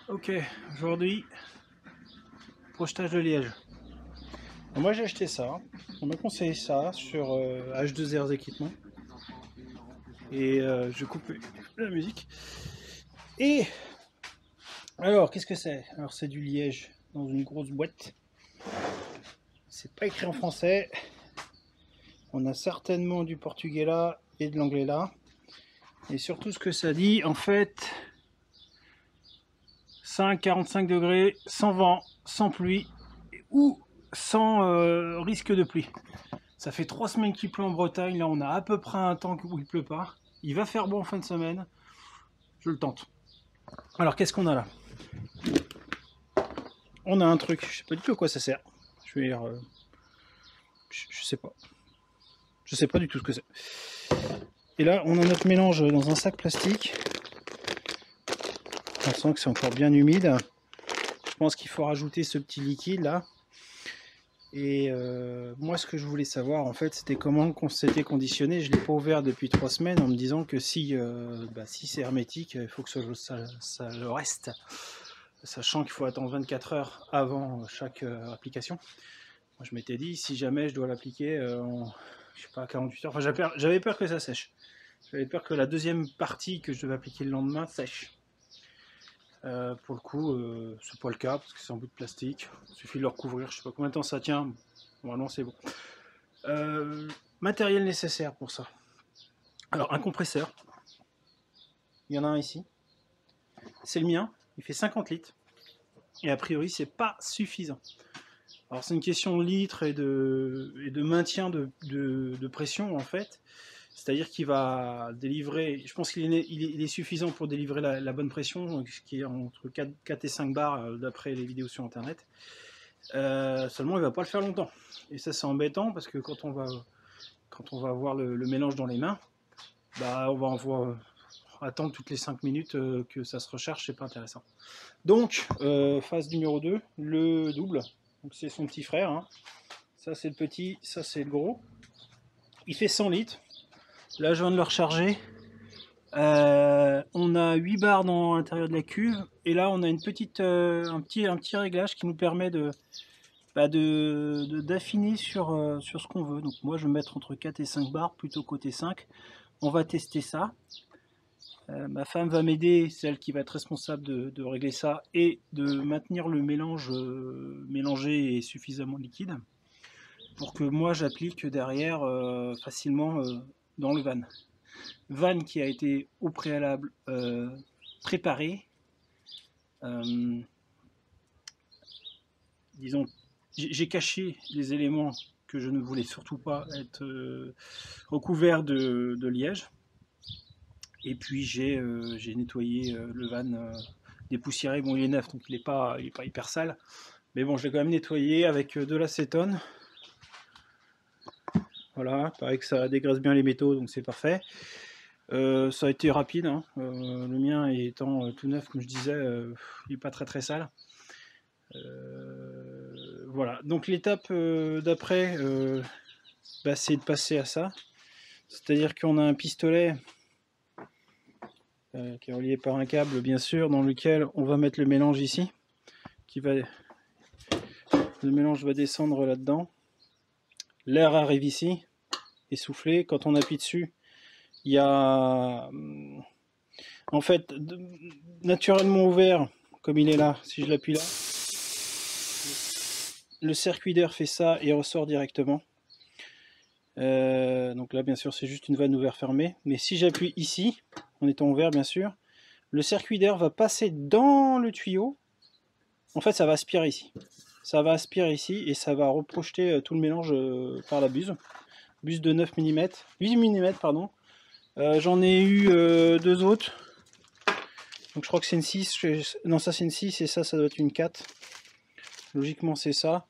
Ok, aujourd'hui, projetage de liège. Moi j'ai acheté ça, on m'a conseillé ça sur H2R équipements. Et je coupe la musique. Et alors, qu'est-ce que c'est? Alors c'est du liège dans une grosse boîte. C'est pas écrit en français. On a certainement du portugais là et de l'anglais là. Et surtout ce que ça dit, en fait, 45 degrés, sans vent, sans pluie ou sans risque de pluie. Ça fait 3 semaines qu'il pleut en Bretagne, là on a à peu près un temps où il pleut pas. Il va faire bon en fin de semaine, je le tente. Alors qu'est-ce qu'on a là? On a un truc, je sais pas du tout à quoi ça sert. Je vais dire, je sais pas. Je sais pas du tout ce que c'est. Et là on a notre mélange dans un sac plastique. On sent que c'est encore bien humide. Je pense qu'il faut rajouter ce petit liquide là. Et moi ce que je voulais savoir en fait c'était comment on s'était conditionné. Je ne l'ai pas ouvert depuis 3 semaines en me disant que si c'est hermétique, il faut que ça le reste. Sachant qu'il faut attendre 24 heures avant chaque application. Moi je m'étais dit si jamais je dois l'appliquer je sais pas, 48 heures. Enfin, j'avais peur que ça sèche. J'avais peur que la deuxième partie que je devais appliquer le lendemain sèche. Pour le coup, c'est pas le cas parce que c'est en bout de plastique. Il suffit de le recouvrir. Je sais pas combien de temps ça tient. Normalement, c'est bon. Matériel nécessaire pour ça. Alors, un compresseur. Il y en a un ici. C'est le mien. Il fait 50 litres. Et a priori, c'est pas suffisant. Alors, c'est une question de litres et de maintien de pression en fait. C'est-à-dire qu'il va délivrer, je pense qu'il est suffisant pour délivrer la bonne pression, ce qui est entre 4 et 5 bars d'après les vidéos sur internet. Seulement il ne va pas le faire longtemps. Et ça c'est embêtant parce que quand on va avoir le mélange dans les mains, on va attendre toutes les 5 minutes que ça se recharge, c'est pas intéressant. Donc phase numéro 2, le double. Donc c'est son petit frère. Hein. Ça c'est le petit, ça c'est le gros. Il fait 100 litres. Là, je viens de le recharger. On a 8 barres dans l'intérieur de la cuve. Et là, on a une petite, un petit réglage qui nous permet d'affiner sur ce qu'on veut. Donc moi, je vais mettre entre 4 et 5 barres, plutôt côté 5. On va tester ça. Ma femme va m'aider, celle qui va être responsable de régler ça et de maintenir le mélange mélangé et suffisamment liquide pour que moi j'applique derrière facilement dans le van. Van qui a été au préalable préparé. Disons, j'ai caché les éléments que je ne voulais surtout pas être recouvert de liège. Et puis j'ai nettoyé le van dépoussiéré. Bon, il est neuf, donc il n'est pas hyper sale. Mais bon, je l'ai quand même nettoyé avec de l'acétone. Voilà, pareil que ça dégraisse bien les métaux, donc c'est parfait. Ça a été rapide, hein. Le mien étant tout neuf, comme je disais, il n'est pas très sale. Voilà, donc l'étape d'après, c'est de passer à ça. C'est-à-dire qu'on a un pistolet qui est relié par un câble, bien sûr, dans lequel on va mettre le mélange ici. Le mélange va descendre là-dedans. L'air arrive ici, essoufflé. Quand on appuie dessus, il y a en fait naturellement ouvert, comme il est là, si je l'appuie là, le circuit d'air fait ça et ressort directement. Donc là bien sûr c'est juste une vanne ouverte fermée, mais si j'appuie ici, en étant ouvert bien sûr, le circuit d'air va passer dans le tuyau. En fait ça va aspirer ici. Ça va aspirer ici et ça va reprojeter tout le mélange par la buse. Buse de 9 mm, 8 mm pardon. J'en ai eu deux autres. Donc je crois que c'est une 6, non ça c'est une 6 et ça doit être une 4. Logiquement c'est ça.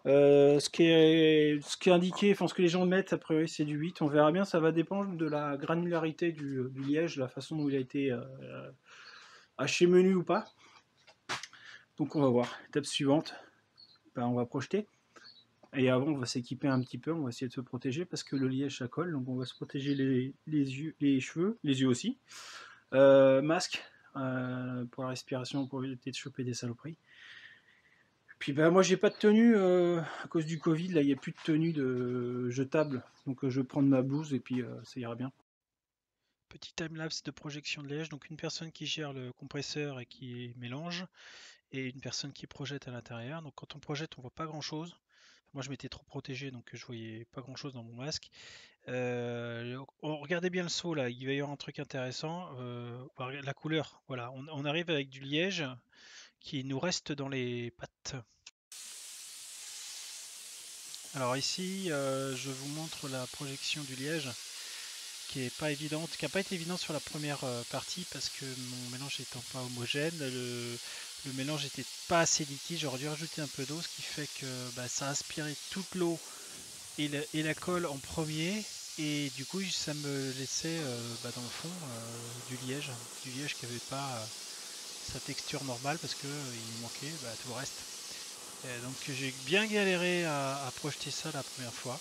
Ce qui est indiqué, enfin ce que les gens mettent, a priori c'est du 8. On verra bien, ça va dépendre de la granularité du liège, la façon dont il a été haché menu ou pas. Donc on va voir. Étape suivante, on va projeter. Et avant on va s'équiper un petit peu, on va essayer de se protéger parce que le liège ça colle, donc on va se protéger les yeux, les cheveux, les yeux aussi. Masque, pour la respiration, pour éviter de choper des saloperies. Puis bah, moi j'ai pas de tenue à cause du Covid, là il n'y a plus de tenue de jetable, donc je vais prendre ma blouse et puis ça ira bien. Petit timelapse de projection de liège, donc une personne qui gère le compresseur et qui mélange, et une personne qui projette à l'intérieur. Donc quand on projette, on voit pas grand chose. Moi je m'étais trop protégé, donc je voyais pas grand chose dans mon masque. Regardez bien le saut là, il va y avoir un truc intéressant. La couleur, voilà, on arrive avec du liège qui nous reste dans les pattes. Alors ici, je vous montre la projection du liège qui est pas évidente, qui n'a pas été évidente sur la première partie parce que mon mélange étant pas homogène, le mélange était pas assez liquide, j'aurais dû rajouter un peu d'eau, ce qui fait que bah, ça a aspiré toute l'eau et la colle en premier, et du coup ça me laissait bah, dans le fond du liège qui n'avait pas sa texture normale parce que il manquait bah, tout le reste. Et donc j'ai bien galéré à projeter ça la première fois.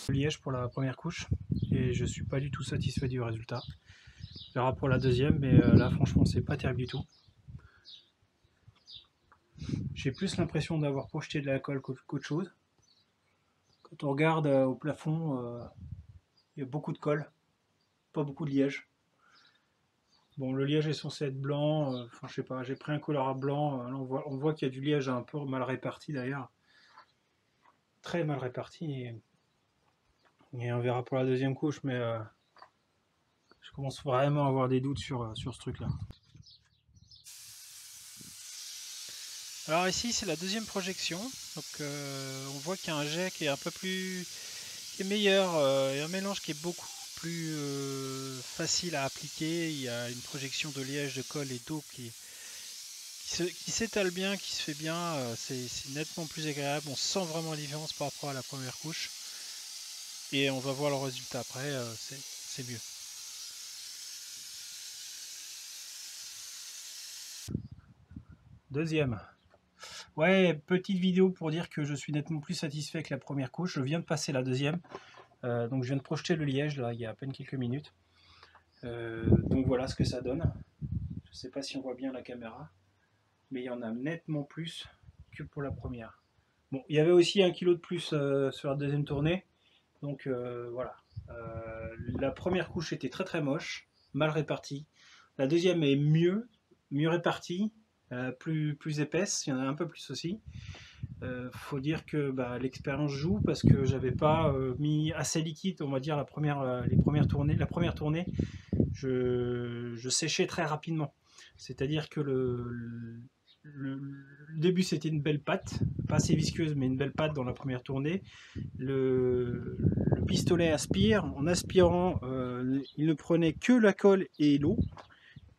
Liège pour la première couche et je suis pas du tout satisfait du résultat. On verra pour la deuxième, mais là franchement c'est pas terrible du tout. J'ai plus l'impression d'avoir projeté de la colle qu'autre chose. Quand on regarde au plafond, il y a beaucoup de colle, pas beaucoup de liège. Bon, le liège est censé être blanc, enfin je sais pas, j'ai pris un colorant blanc, là, on voit qu'il y a du liège un peu mal réparti d'ailleurs, très mal réparti, et on verra pour la deuxième couche, mais je commence vraiment à avoir des doutes sur ce truc-là. Alors ici c'est la deuxième projection, donc on voit qu'il y a un jet qui est un peu plus qui est meilleur, et un mélange qui est beaucoup plus facile à appliquer. Il y a une projection de liège, de colle et d'eau qui s'étale bien, qui se fait bien, c'est nettement plus agréable, on sent vraiment la différence par rapport à la première couche, et on va voir le résultat après, c'est mieux. Deuxième. Ouais, petite vidéo pour dire que je suis nettement plus satisfait que la première couche. Je viens de passer la deuxième, donc je viens de projeter le liège là il y a à peine quelques minutes. Donc voilà ce que ça donne. Je ne sais pas si on voit bien la caméra, mais il y en a nettement plus que pour la première. Bon, il y avait aussi 1 kg de plus sur la deuxième tournée, donc voilà. La première couche était très très moche, mal répartie. La deuxième est mieux répartie, plus épaisse, il y en a un peu plus aussi. Faut dire que bah, l'expérience joue parce que j'avais pas mis assez liquide, on va dire les premières tournées. La première tournée, je séchais très rapidement. C'est-à-dire que le début c'était une belle pâte, pas assez visqueuse mais une belle pâte dans la première tournée. Le pistolet aspire, en aspirant il ne prenait que la colle et l'eau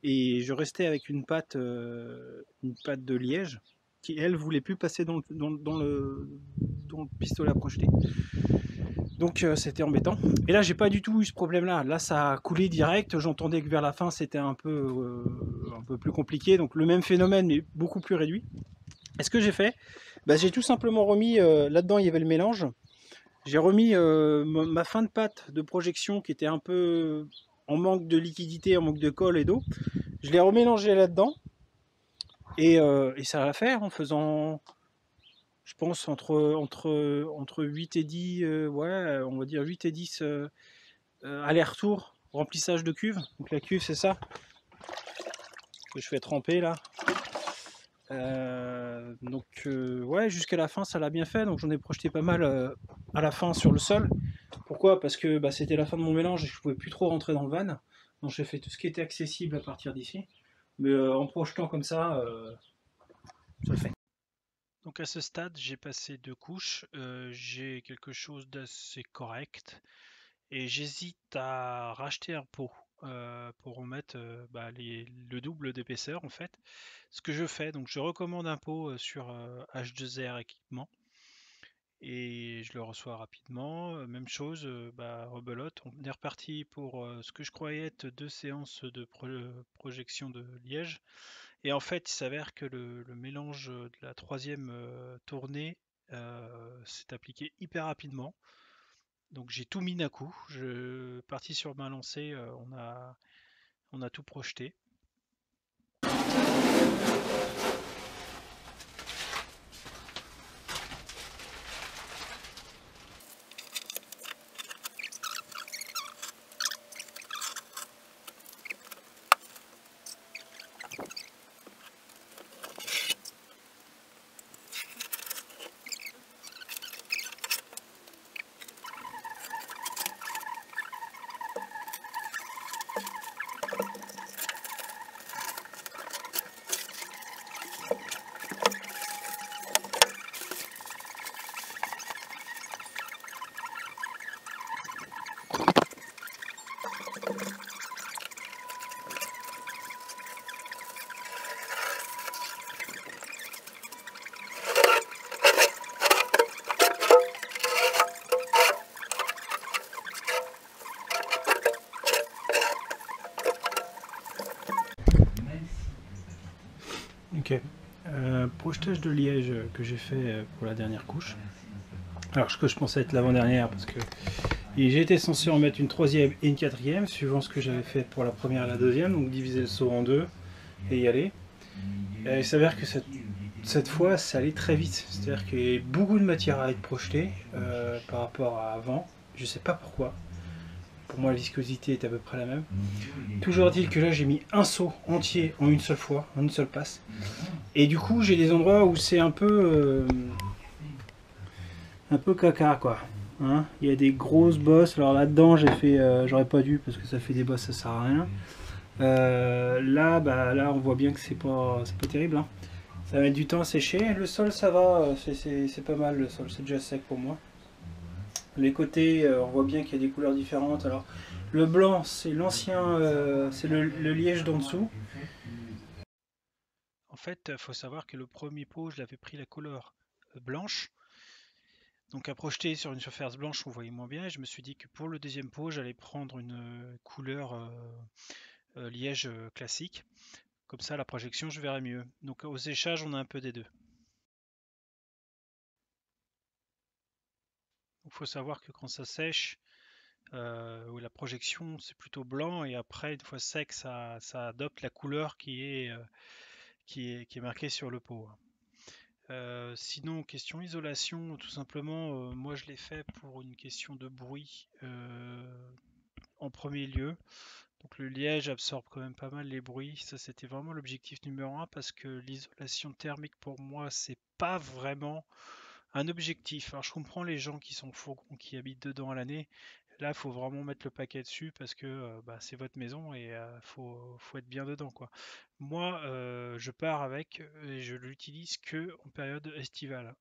et je restais avec une pâte de liège qui elle voulait plus passer dans le pistolet à projeter. Donc c'était embêtant. Et là j'ai pas du tout eu ce problème là. Là ça a coulé direct. J'entendais que vers la fin c'était un peu plus compliqué. Donc le même phénomène mais beaucoup plus réduit. Et ce que j'ai fait, bah, j'ai tout simplement remis là-dedans il y avait le mélange. J'ai remis ma fin de pâte de projection qui était un peu en manque de liquidité, en manque de colle et d'eau. Je l'ai remélangé là-dedans et ça va faire en faisant, je pense, entre 8 et 10, ouais, on va dire 8 et 10 aller-retour, remplissage de cuve. Donc la cuve, c'est ça que je fais tremper là. Ouais, jusqu'à la fin, ça l'a bien fait. Donc j'en ai projeté pas mal à la fin sur le sol. Pourquoi? Parce que bah, c'était la fin de mon mélange et je pouvais plus trop rentrer dans le van. Donc j'ai fait tout ce qui était accessible à partir d'ici. Mais en projetant comme ça le fait. Donc à ce stade j'ai passé 2 couches, j'ai quelque chose d'assez correct, et j'hésite à racheter un pot pour remettre bah, le double d'épaisseur en fait. Ce que je fais, donc je recommande un pot sur H2R équipement et je le reçois rapidement. Même chose, bah, rebelote. On est reparti pour ce que je croyais être 2 séances de projection de liège. Et en fait, il s'avère que le mélange de la troisième tournée s'est appliqué hyper rapidement. Donc j'ai tout mis d'un coup. Je parti sur ma lancée, on a tout projeté. Ok. Projetage de liège que j'ai fait pour la dernière couche. Alors ce que je pensais être l'avant-dernière parce que j'étais censé en mettre une troisième et une quatrième suivant ce que j'avais fait pour la première et la deuxième, donc diviser le saut en deux et y aller. Et il s'avère que cette fois ça allait très vite, c'est-à-dire qu'il y a beaucoup de matière à être projetée par rapport à avant. Je sais pas pourquoi. Pour moi la viscosité est à peu près la même. Toujours est-il que là j'ai mis un saut entier en une seule fois, en une seule passe. Et du coup j'ai des endroits où c'est un peu caca quoi. Hein, il y a des grosses bosses. Alors là-dedans j'ai fait, j'aurais pas dû parce que ça fait des bosses, ça sert à rien. Là, là on voit bien que c'est pas terrible. Hein. Ça va mettre du temps à sécher. Le sol ça va, c'est pas mal le sol, c'est déjà sec pour moi. Les côtés, on voit bien qu'il y a des couleurs différentes. Alors le blanc c'est l'ancien, c'est le liège d'en dessous. En fait, il faut savoir que le premier pot, je l'avais pris la couleur blanche. Donc à projeter sur une surface blanche, on voyait moins bien. Et je me suis dit que pour le deuxième pot, j'allais prendre une couleur liège classique. Comme ça, la projection, je verrai mieux. Donc au séchage, on a un peu des deux. Il faut savoir que quand ça sèche, la projection, c'est plutôt blanc. Et après, une fois sec, ça adopte la couleur qui est marquée sur le pot. Sinon, question isolation, tout simplement, moi je l'ai fait pour une question de bruit en premier lieu. Donc le liège absorbe quand même pas mal les bruits. Ça, c'était vraiment l'objectif numéro un parce que l'isolation thermique pour moi, c'est pas vraiment un objectif. Alors je comprends les gens qui sont fourgons, qui habitent dedans à l'année. Là, il faut vraiment mettre le paquet dessus parce que c'est votre maison et faut être bien dedans, quoi. Moi, je pars avec et je l'utilise que en période estivale.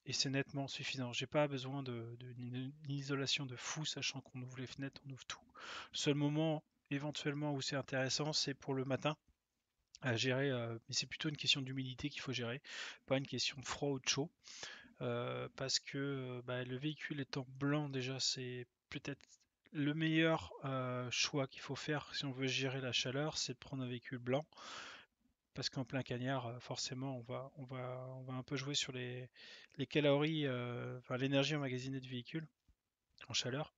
Et c'est nettement suffisant. J'ai pas besoin d'une isolation de fou, sachant qu'on ouvre les fenêtres, on ouvre tout. Le seul moment éventuellement où c'est intéressant, c'est pour le matin à gérer, mais c'est plutôt une question d'humidité qu'il faut gérer, pas une question de froid ou de chaud. Parce que le véhicule étant blanc déjà c'est peut-être le meilleur choix qu'il faut faire si on veut gérer la chaleur, c'est de prendre un véhicule blanc parce qu'en plein cagnard forcément on va un peu jouer sur les calories, enfin l'énergie emmagasinée du véhicule en chaleur.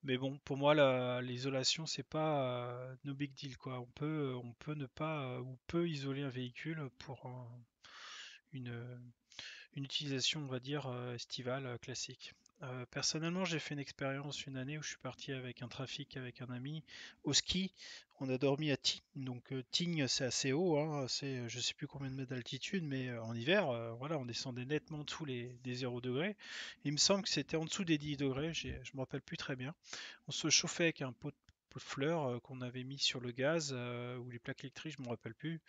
Mais bon, pour moi, l'isolation, c'est pas no big deal, quoi. On peut ne pas, ou peut isoler un véhicule pour une, une utilisation, on va dire, estivale classique. Personnellement, j'ai fait une expérience une année où je suis parti avec un trafic avec un ami au ski. On a dormi à Tignes. Donc Tignes, c'est assez haut, hein, c'est je sais plus combien de mètres d'altitude, mais en hiver, voilà, on descendait nettement en dessous des 0 degrés. Il me semble que c'était en dessous des 10 degrés, je me rappelle plus très bien. On se chauffait avec un pot de fleurs qu'on avait mis sur le gaz ou les plaques électriques, je me rappelle plus.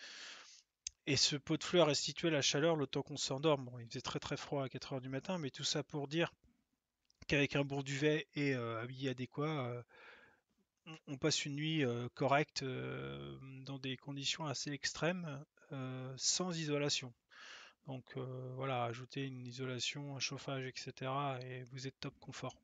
Et ce pot de fleurs restituait la chaleur le temps qu'on s'endorme. Bon, il faisait très très froid à 4 heures du matin, mais tout ça pour dire qu'avec un bon duvet et habillé adéquat, on passe une nuit correcte dans des conditions assez extrêmes sans isolation. Donc voilà, ajoutez une isolation, un chauffage, etc. et vous êtes top confort.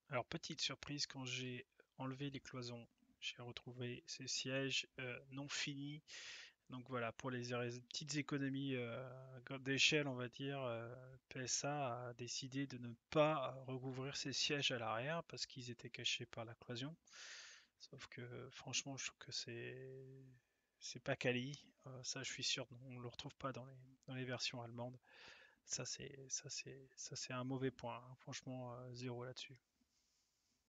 Alors petite surprise, quand j'ai enlevé les cloisons, j'ai retrouvé ces sièges non finis Donc voilà, pour les petites économies d'échelle, on va dire, PSA a décidé de ne pas recouvrir ses sièges à l'arrière parce qu'ils étaient cachés par la cloison. Sauf que franchement, je trouve que c'est pas quali. Ça, je suis sûr, on le retrouve pas dans les versions allemandes. Ça, c'est un mauvais point, hein. Franchement, zéro là-dessus.